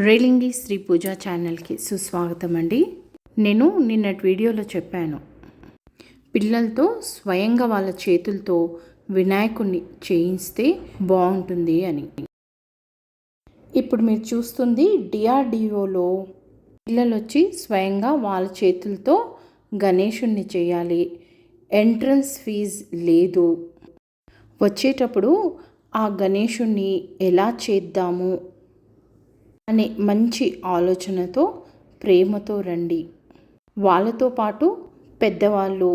రేలింగి శ్రీ పూజ ఛానల్కి సుస్వాగతం అండి. నేను నిన్నటి వీడియోలో చెప్పాను, పిల్లలతో స్వయంగా వాళ్ళ చేతులతో వినాయకుడిని చేయిస్తే బాగుంటుంది అని. ఇప్పుడు మీరు చూస్తుంది డిఆర్డిఓలో పిల్లలు వచ్చి స్వయంగా వాళ్ళ చేతులతో గణేశుణ్ణి చేయాలి. ఎంట్రన్స్ ఫీజు లేదు. వచ్చేటప్పుడు ఆ గణేశుణ్ణి ఎలా చేద్దాము అనే మంచి ఆలోచనతో ప్రేమతో రండి. వాళ్ళతో పాటు పెద్దవాళ్ళు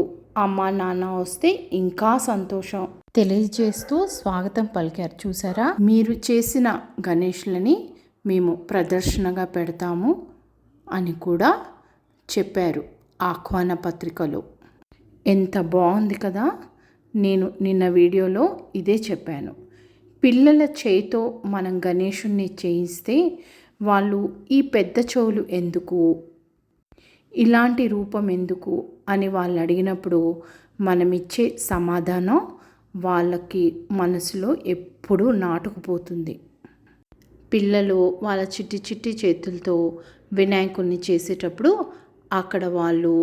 అమ్మ నాన్న వస్తే ఇంకా సంతోషం తెలియజేస్తూ స్వాగతం పలికారు. చూసారా, మీరు చేసిన గణేష్లని మేము ప్రదర్శనగా పెడతాము అని కూడా చెప్పారు ఆహ్వాన పత్రికలో. ఎంత బాగుంది కదా. నేను నిన్న వీడియోలో ఇదే చెప్పాను. పిల్లల చేయితో మనం గణేశుణ్ణి చేయిస్తే వాళ్ళు ఈ పెద్ద చెవులు ఎందుకు, ఇలాంటి రూపం ఎందుకు అని వాళ్ళు అడిగినప్పుడు మనమిచ్చే సమాధానం వాళ్ళకి మనసులో ఎప్పుడూ నాటుకుపోతుంది. పిల్లలు వాళ్ళ చిట్టి చిట్టి చేతులతో వినాయకుడిని చేసేటప్పుడు అక్కడ వాళ్ళు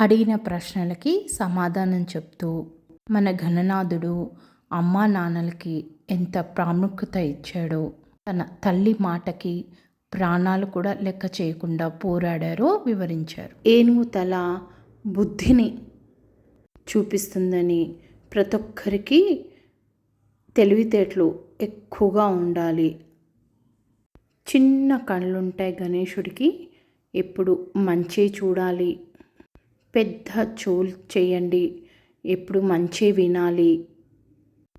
అడిగిన ప్రశ్నలకి సమాధానం చెప్తూ మన గణనాథుడు అమ్మా నాన్నలకి ఎంత ప్రాముఖ్యత ఇచ్చాడో, తన తల్లి మాటకి ప్రాణాలు కూడా లెక్క చేయకుండా పోరాడారో వివరించారు. ఏనుగు తల బుద్ధిని చూపిస్తుందని, ప్రతి ఒక్కరికి తెలివితేటలు ఎక్కువగా ఉండాలి, చిన్న కళ్ళుంటాయి గణేశుడికి, ఎప్పుడు మంచే చూడాలి, పెద్ద చెవులు చేయండి, ఎప్పుడు మంచే వినాలి,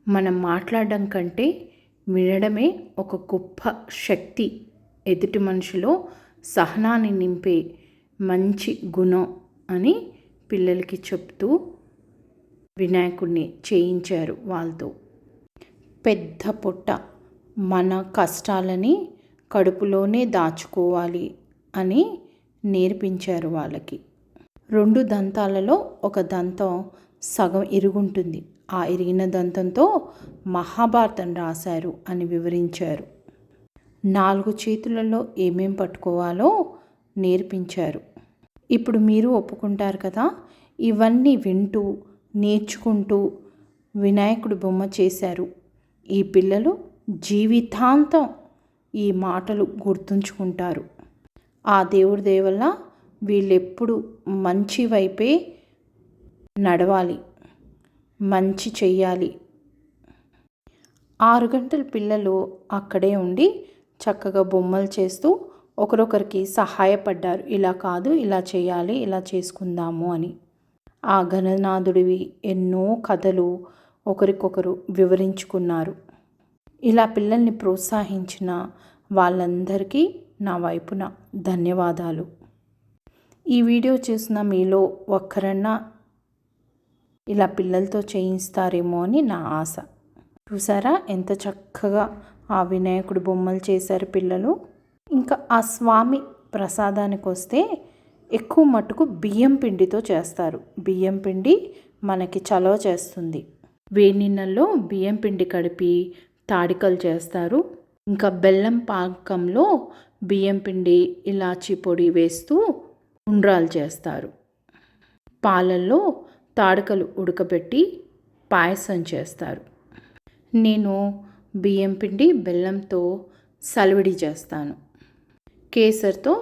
మనం మాట్లాడడం కంటే వినడమే ఒక గొప్ప శక్తి, ఎదుటి మనిషిలో సహనాన్ని నింపే మంచి గుణం అని పిల్లలకి చెప్తూ వినాయకుడిని చేయించారు వాళ్ళతో. పెద్ద పొట్ట మన కష్టాలని కడుపులోనే దాచుకోవాలి అని నేర్పించారు వాళ్ళకి. 2 దంతాలలో ఒక దంతం సగం ఇరుగుంటుంది, ఆ ఇరిగిన దంతంతో మహాభారతం రాశారు అని వివరించారు. 4 చేతులలో ఏమేం పట్టుకోవాలో నేర్పించారు. ఇప్పుడు మీరు ఒప్పుకుంటారు కదా, ఇవన్నీ వింటూ నేర్చుకుంటూ వినాయకుడి బొమ్మ చేశారు. ఈ పిల్లలు జీవితాంతం ఈ మాటలు గుర్తుంచుకుంటారు. ఆ దేవుడి దయ వల్ల వీళ్ళెప్పుడు మంచి వైపే నడవాలి, మంచి చెయ్యాలి. 6 గంటలు పిల్లలు అక్కడే ఉండి చక్కగా బొమ్మలు చేస్తూ ఒకరొకరికి సహాయపడ్డారు. ఇలా కాదు, ఇలా చేయాలి, ఇలా చేసుకుందాము అని. ఆ గణనాథుడివి ఎన్నో కథలు ఒకరికొకరు వివరించుకున్నారు. ఇలా పిల్లల్ని ప్రోత్సహించిన వాళ్ళందరికీ నా వైపున ధన్యవాదాలు. ఈ వీడియో చూసిన మీలో ఒక్కరన్నా ఇలా పిల్లలతో చేయిస్తారేమో అని నా ఆశ. చూసారా ఎంత చక్కగా ఆ వినాయకుడి బొమ్మలు చేశారు పిల్లలు. ఇంకా ఆ స్వామి ప్రసాదానికి వస్తే ఎక్కువ మట్టుకు బియ్యం పిండితో చేస్తారు. బియ్యం పిండి మనకి చలవ చేస్తుంది. వేడి నీళ్ళల్లో బియ్యం పిండి కడిపి తాడికలు చేస్తారు. ఇంకా బెల్లం పాకంలో బియ్యం పిండి ఇలాచీ పొడి వేస్తూ ఉండ్రాలు చేస్తారు. పాలల్లో తాడికలు ఉడకబెట్టి పాయసం చేస్తారు. నేను బియ్యం పిండి బెల్లంతో సలివిడి చేస్తాను. కేసరితో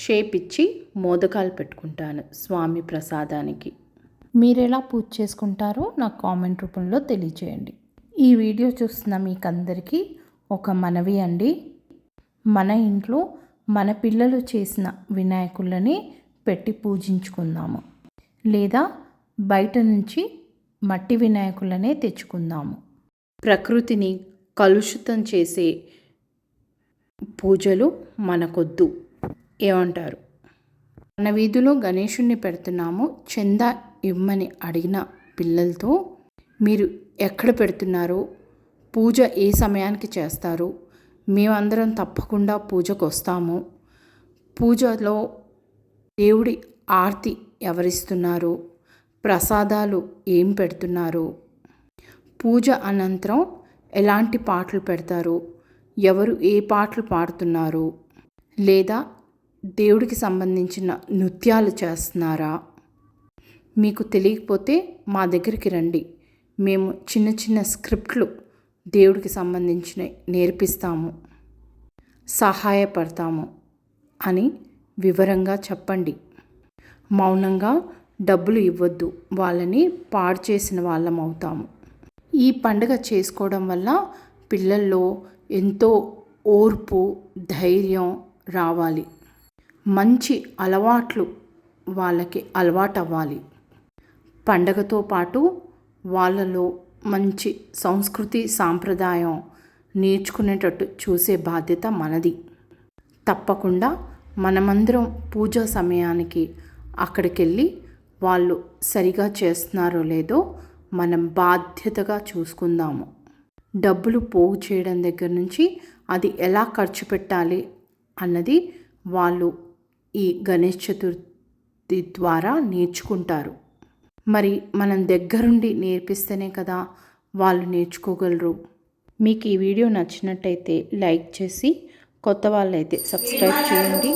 షేప్ ఇచ్చి మోదకాలు పెట్టుకుంటాను స్వామి ప్రసాదానికి. మీరెలా పూజ చేసుకుంటారో నాకు కామెంట్ రూపంలో తెలియచేయండి. ఈ వీడియో చూస్తున్న మీకందరికీ ఒక మనవి అండి, మన ఇంట్లో మన పిల్లలు చేసిన వినాయకులని పెట్టి పూజించుకుందాము, లేదా బయట నుంచి మట్టి వినాయకులనే తెచ్చుకుందాము. ప్రకృతిని కలుషితం చేసే పూజలు మనకొద్దు. ఏమంటారు? మన వీధిలో గణేశుణ్ణి పెడుతున్నాము, చందా ఇవ్వమని అడిగిన పిల్లలతో మీరు ఎక్కడ పెడుతున్నారో, పూజ ఏ సమయానికి చేస్తారు, మేమందరం తప్పకుండా పూజకు వస్తాము, పూజలో దేవుడి ఆర్తి ఎవరిస్తున్నారు, ప్రసాదాలు ఏం పెడుతున్నారు, పూజ అనంతరం ఎలాంటి పాటలు పెడతారు, ఎవరు ఏ పాటలు పాడుతున్నారు, లేదా దేవుడికి సంబంధించిన నృత్యాలు చేస్తున్నారా? మీకు తెలియకపోతే మా దగ్గరికి రండి, మేము చిన్న చిన్న స్క్రిప్ట్లు దేవుడికి సంబంధించినవి నేర్పిస్తాము, సహాయపడతాము అని వివరంగా చెప్పండి. మౌనంగా డబ్బులు ఇవ్వద్దు, వాళ్ళని పాడు చేసిన వాళ్ళం అవుతాము. ఈ పండుగ చేసుకోవడం వల్ల పిల్లల్లో ఎంతో ఓర్పు, ధైర్యం రావాలి. మంచి అలవాట్లు వాళ్ళకి అలవాటు అవ్వాలి. పండగతో పాటు వాళ్ళలో మంచి సంస్కృతి సాంప్రదాయం నేర్చుకునేటట్టు చూసే బాధ్యత మనది. తప్పకుండా మనమందరం పూజా సమయానికి అక్కడికి వెళ్ళి వాళ్ళు సరిగా చేస్తున్నారో లేదో మనం బాధ్యతగా చూసుకుందాము. డబ్బులు పోగు చేయడం దగ్గర నుంచి అది ఎలా ఖర్చు పెట్టాలి అన్నది వాళ్ళు ఈ గణేష్ చతుర్థి ద్వారా నేర్చుకుంటారు. మరి మనం దగ్గరుండి నేర్పిస్తేనే కదా వాళ్ళు నేర్చుకోగలరు. మీకు ఈ వీడియో నచ్చినట్టయితే లైక్ చేసి, కొత్త వాళ్ళైతే సబ్స్క్రైబ్ చేయండి.